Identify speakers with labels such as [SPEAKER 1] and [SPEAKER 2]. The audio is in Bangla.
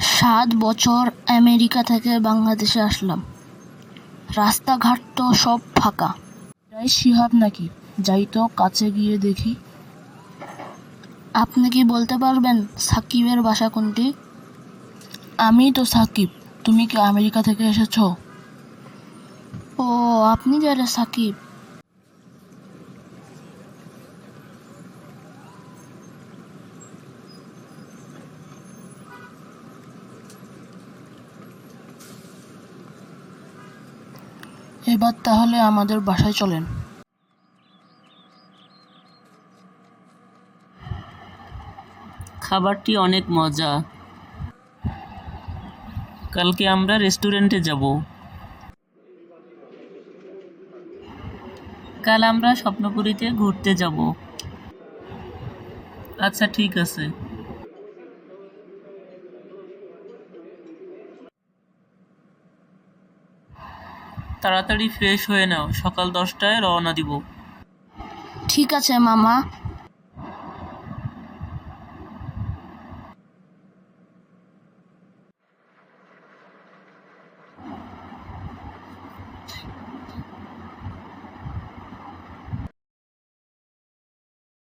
[SPEAKER 1] 7 বছর আমেরিকা থেকে বাংলাদেশে আসলাম, রাস্তাঘাট তো সব ফাঁকা।
[SPEAKER 2] এটাই শিহাব নাকি? যাই তো কাছে গিয়ে দেখি।
[SPEAKER 1] আপনি কি বলতে পারবেন সাকিবের বাসা কোনটি?
[SPEAKER 2] আমি তো সাকিব। তুমি কি আমেরিকা থেকে এসেছো?
[SPEAKER 1] ও, আপনি যারা সাকিব।
[SPEAKER 2] এবার তাহলে আমাদের বাসায় চলেন।
[SPEAKER 3] খাবারটি অনেক মজা। কালকে আমরা রেস্টুরেন্টে যাব। কাল আমরা স্বপ্নপুরীতে ঘুরতে যাব। আচ্ছা, ঠিক আছে। তাড়াতাড়ি ফ্রেশ হয়ে নাও, সকাল 10টায় রওনা দিব।
[SPEAKER 1] ঠিক আছে মামা।